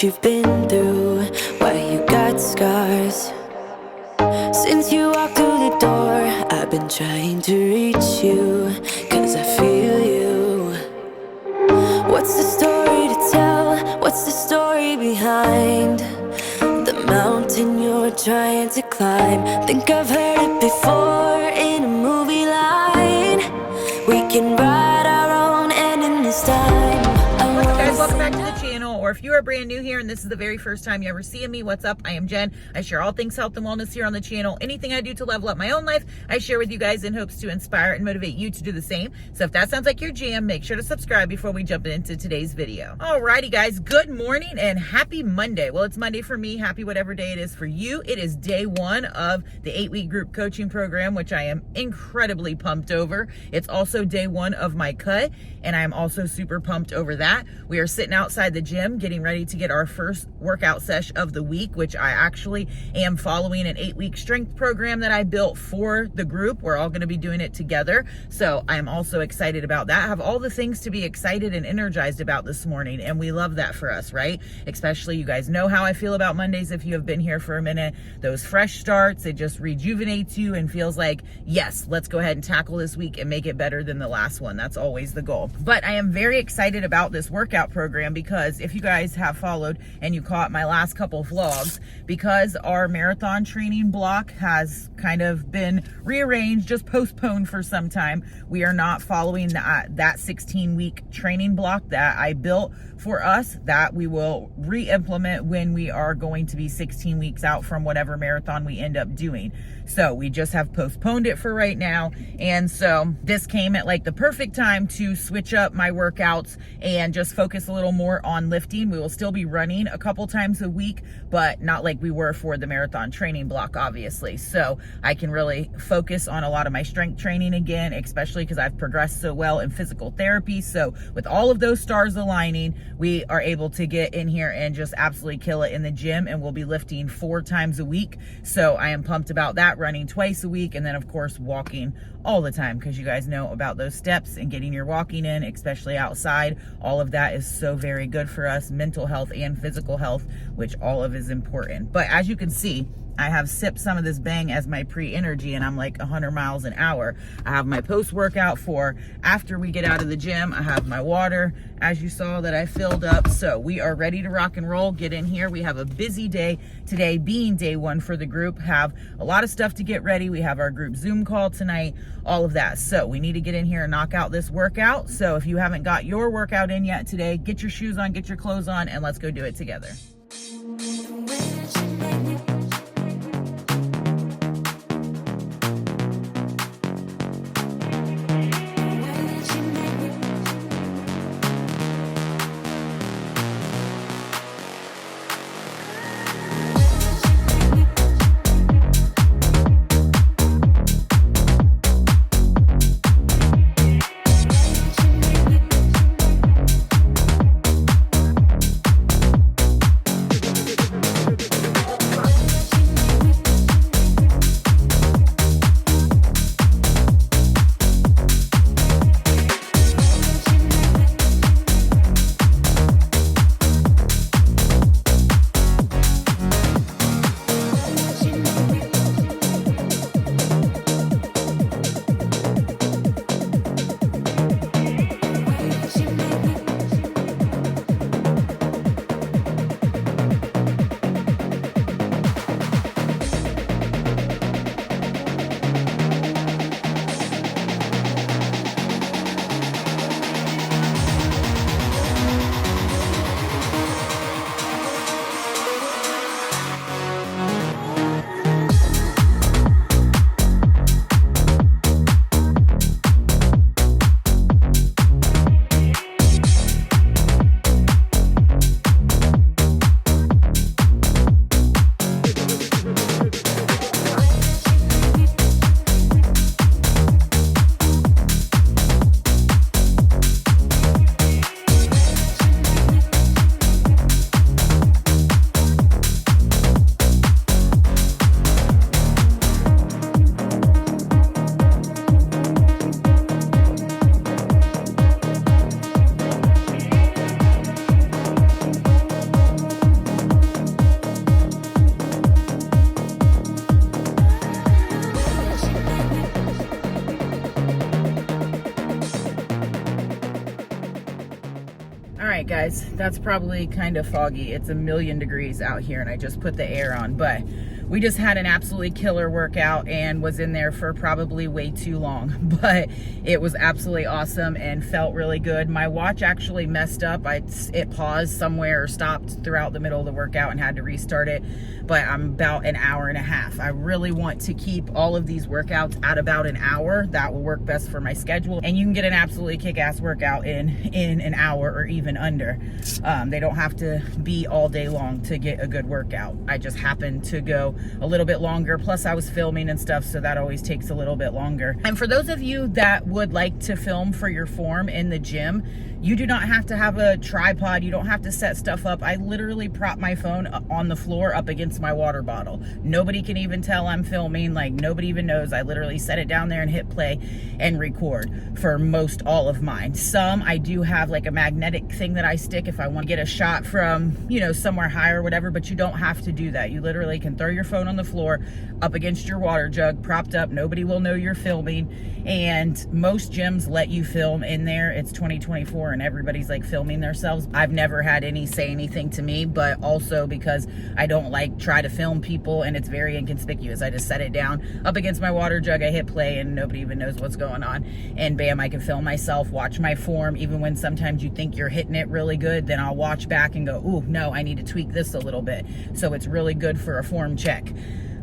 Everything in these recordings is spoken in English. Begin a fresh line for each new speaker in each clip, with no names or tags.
you've been through, why you got scars. Since you walked through the door, I've been trying to reach you, 'cause I feel you. What's the story to tell? What's the story behind the mountain you're trying to climb? Think I've heard it before in a movie line. We can write our own ending this time.
What's up, guys? Welcome back to the channel. Or if you are brand new here and this is the very first time you ever seeing me, what's up? I am Jen. I share all things health and wellness here on the channel. Anything I do to level up my own life, I share with you guys in hopes to inspire and motivate you to do the same. So if that sounds like your jam, make sure to subscribe before we jump into today's video. Alrighty, guys. Good morning and happy Monday. Well, it's Monday for me. Happy whatever day it is for you. It is day one of the 8-week group coaching program, which I am incredibly pumped over. It's also day one of my cut, and I am also super pumped over that. We are sitting outside the gym getting ready to get our first workout sesh of the week, which I actually am following an 8-week strength program that I built for the group. We're all going to be doing it together. So I am also excited about that. I have all the things to be excited and energized about this morning. And we love that for us, right? Especially, you guys know how I feel about Mondays. If you have been here for a minute, those fresh starts, it just rejuvenates you and feels like, yes, let's go ahead and tackle this week and make it better than the last one. That's always the goal. But I am very excited about this workout program because if you guys have followed and you caught my last couple vlogs, because our marathon training block has kind of been rearranged, just postponed for some time, we are not following that 16-week training block that I built for us, that we will re-implement when we are going to be 16 weeks out from whatever marathon we end up doing. So we just have postponed it for right now. And so this came at like the perfect time to switch up my workouts and just focus a little more on lifting. We will still be running a couple times a week, but not like we were for the marathon training block, obviously. So I can really focus on a lot of my strength training again, especially because I've progressed so well in physical therapy. So with all of those stars aligning, we are able to get in here and just absolutely kill it in the gym, and we'll be lifting 4 times a week. So I am pumped about that, running twice a week, and then of course walking all the time, because you guys know about those steps and getting your walking in, especially outside. All of that is so very good for us, mental health and physical health, which all of is important. But as you can see, I have sipped some of this Bang as my pre-energy, and I'm like 100 miles an hour. I have my post-workout for after we get out of the gym. I have my water, as you saw, that I filled up. So we are ready to rock and roll. Get in here. We have a busy day today, being day one for the group. Have a lot of stuff to get ready. We have our group Zoom call tonight, all of that. So we need to get in here and knock out this workout. So if you haven't got your workout in yet today, get your shoes on, get your clothes on, and let's go do it together. All right, guys, that's probably kind of foggy. It's 1,000,000 degrees out here, and I just put the air on, but we just had an absolutely killer workout and was in there for probably way too long, but it was absolutely awesome and felt really good. My watch actually messed up. It paused somewhere or stopped throughout the middle of the workout and had to restart it, but I'm about an hour and a half. I really want to keep all of these workouts at about an hour. That will work best for my schedule, and you can get an absolutely kick-ass workout in an hour or even under. They don't have to be all day long to get a good workout. I just happened to go a little bit longer, plus I was filming and stuff, so that always takes a little bit longer. And for those of you that would like to film for your form in the gym, you do not have to have a tripod. You don't have to set stuff up. I literally prop my phone on the floor up against my water bottle. Nobody can even tell I'm filming. Like, nobody even knows. I literally set it down there and hit play and record for most all of mine. Some I do have like a magnetic thing that I stick if I want to get a shot from, you know, somewhere high or whatever, but you don't have to do that. You literally can throw your phone on the floor up against your water jug, propped up. Nobody will know you're filming, and most gyms let you film in there. It's 2024 and everybody's like filming themselves. I've never had any say anything to me, but also because I don't like try to film people and it's very inconspicuous. I just set it down up against my water jug, I hit play, and nobody even knows what's going on, and bam, I can film myself, watch my form. Even when sometimes you think you're hitting it really good, then I'll watch back and go, ooh, no, I need to tweak this a little bit. So it's really good for a form check.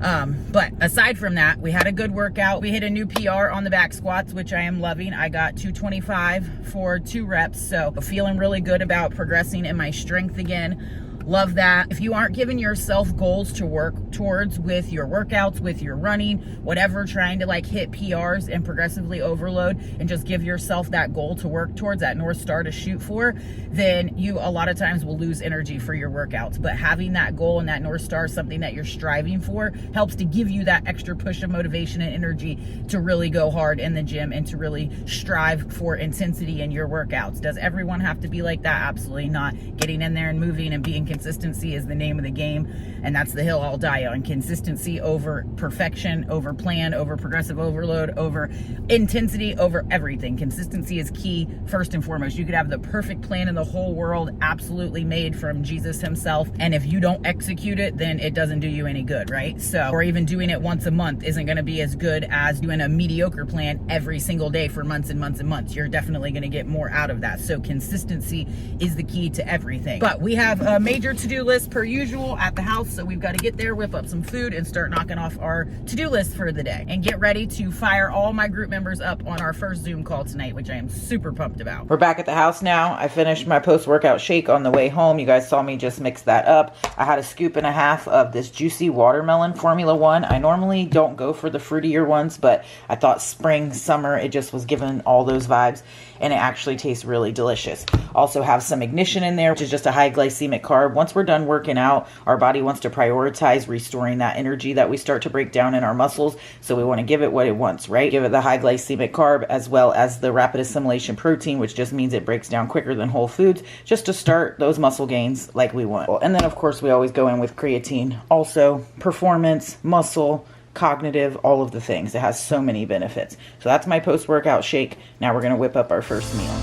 But aside from that, we had a good workout. We hit a new PR on the back squats, which I am loving. I got 225 for 2 reps, so feeling really good about progressing in my strength again. Love that. If you aren't giving yourself goals to work towards with your workouts, with your running, whatever, trying to like hit PRs and progressively overload, and just give yourself that goal to work towards, that North Star to shoot for, then you a lot of times will lose energy for your workouts. But having that goal and that North Star, something that you're striving for, helps to give you that extra push of motivation and energy to really go hard in the gym and to really strive for intensity in your workouts. Does everyone have to be like that? Absolutely not. Getting in there and moving and being consistency is the name of the game, and that's the hill I'll die on. Consistency over perfection, over plan, over progressive overload, over intensity, over everything. Consistency is key first and foremost. You could have the perfect plan in the whole world, absolutely made from Jesus himself, and if you don't execute it, then it doesn't do you any good, right? So, or even doing it once a month isn't going to be as good as doing a mediocre plan every single day for months and months and months. You're definitely going to get more out of that. So consistency is the key to everything. But we have a major to-do list per usual at the house, so we've got to get there, whip up some food, and start knocking off our to-do list for the day, and get ready to fire all my group members up on our first Zoom call tonight, which I am super pumped about. We're back at the house now. I finished my post-workout shake on the way home. You guys saw me just mix that up. I had a scoop and a half of this juicy watermelon Formula 1. I normally don't go for the fruitier ones, but I thought spring, summer, it just was giving all those vibes, and it actually tastes really delicious. Also have some ignition in there, which is just a high glycemic carb. Once we're done working out, our body wants to prioritize restoring that energy that we start to break down in our muscles. So we want to give it what it wants, right? Give it the high glycemic carb as well as the rapid assimilation protein, which just means it breaks down quicker than whole foods, just to start those muscle gains like we want. And then of course we always go in with creatine. Also performance, muscle, cognitive, all of the things. It has so many benefits. So that's my post-workout shake. Now we're going to whip up our first meal.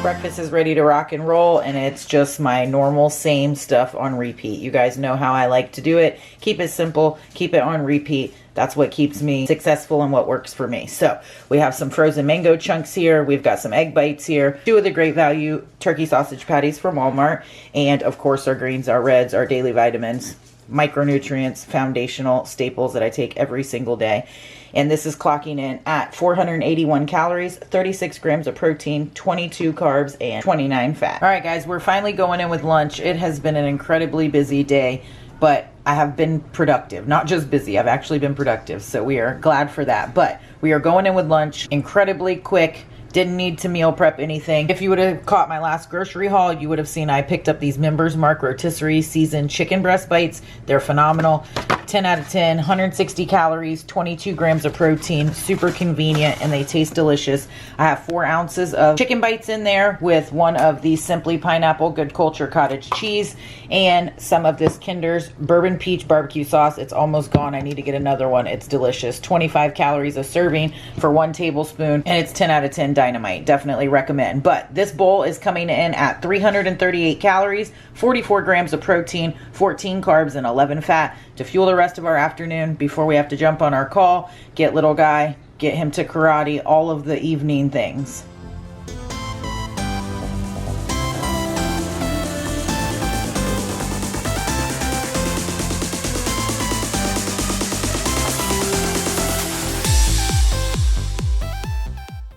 Breakfast is ready to rock and roll, and it's just my normal same stuff on repeat. You guys know how I like to do it. Keep it simple, keep it on repeat. That's what keeps me successful and what works for me. So we have some frozen mango chunks here. We've got some egg bites here. 2 of the great value turkey sausage patties from Walmart. And of course our greens, our reds, our daily vitamins, micronutrients, foundational staples that I take every single day. And this is clocking in at 481 calories, 36 grams of protein, 22 carbs, and 29 fat. All right, guys, we're finally going in with lunch. It has been an incredibly busy day, but I have been productive. Not just busy, I've actually been productive. So we are glad for that. But we are going in with lunch, incredibly quick. Didn't need to meal prep anything. If you would have caught my last grocery haul, you would have seen I picked up these Members Mark rotisserie seasoned chicken breast bites. They're phenomenal. 10 out of 10, 160 calories, 22 grams of protein, super convenient, and they taste delicious. I have 4 ounces of chicken bites in there with one of the Simply Pineapple Good Culture cottage cheese and some of this Kinder's bourbon peach barbecue sauce. It's almost gone. I need to get another one. It's delicious. 25 calories a serving for 1 tablespoon, and it's 10 out of 10 dynamite. Definitely recommend. But this bowl is coming in at 338 calories, 44 grams of protein, 14 carbs, and 11 fat to fuel the rest of our afternoon before we have to jump on our call, get little guy, get him to karate, all of the evening things.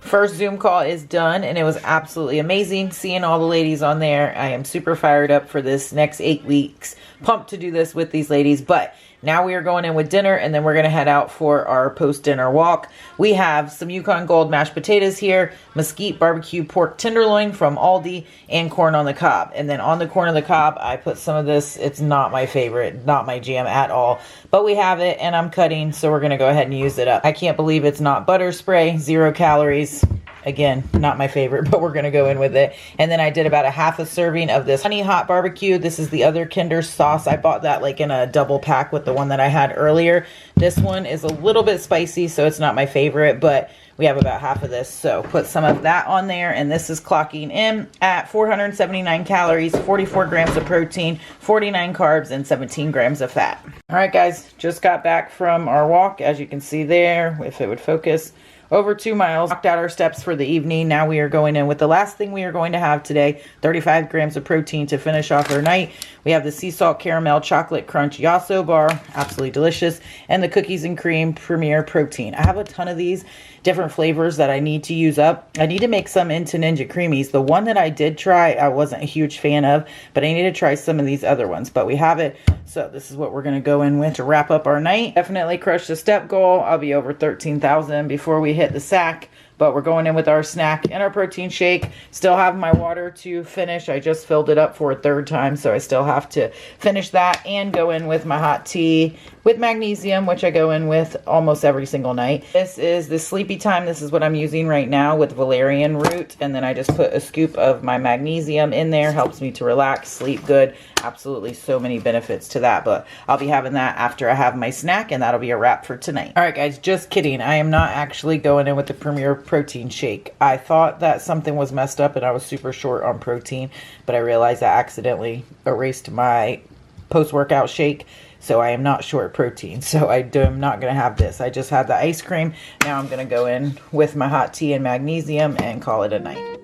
First Zoom call is done, and it was absolutely amazing seeing all the ladies on there. I am super fired up for this next 8 weeks. Pumped to do this with these ladies, but now we are going in with dinner, and then we're going to head out for our post-dinner walk. We have some Yukon Gold mashed potatoes here, mesquite barbecue pork tenderloin from Aldi, and corn on the cob. And then on the corn on the cob, I put some of this. It's not my favorite, not my jam at all, but we have it, and I'm cutting, so we're going to go ahead and use it up. I can't believe it's not butter spray, 0 calories. Again, not my favorite, but we're going to go in with it. And then I did about a half a serving of this honey hot barbecue. This is the other Kinder sauce. I bought that like in a double pack with the one that I had earlier. This one is a little bit spicy, so it's not my favorite, but we have about half of this. So put some of that on there. And this is clocking in at 479 calories, 44 grams of protein, 49 carbs, and 17 grams of fat. All right, guys, just got back from our walk. As you can see there, if it would focus, over 2 miles, walked out our steps for the evening. Now we are going in with the last thing we are going to have today, 35 grams of protein to finish off our night. We have the sea salt caramel chocolate crunch Yasso bar, absolutely delicious, and the cookies and cream premier protein. I have a ton of these different flavors that I need to use up. I need to make some into Ninja Creamies. The one that I did try, I wasn't a huge fan of, but I need to try some of these other ones. But we have it, so this is what we're going to go in with to wrap up our night. Definitely crush the step goal. I'll be over 13,000 before we hit the sack. But we're going in with our snack and our protein shake. Still have my water to finish. I just filled it up for a 3rd time, so I still have to finish that and go in with my hot tea with magnesium, which I go in with almost every single night. This is the Sleepy Time. This is what I'm using right now with valerian root. And then I just put a scoop of my magnesium in there. Helps me to relax, sleep good. Absolutely so many benefits to that. But I'll be having that after I have my snack, and that'll be a wrap for tonight. All right, guys, just kidding. I am not actually going in with the Premier Protein Shake. I thought that something was messed up and I was super short on protein, but I realized I accidentally erased my post-workout shake. So I am not short protein. So I'm not going to have this. I just had the ice cream. Now I'm going to go in with my hot tea and magnesium and call it a night.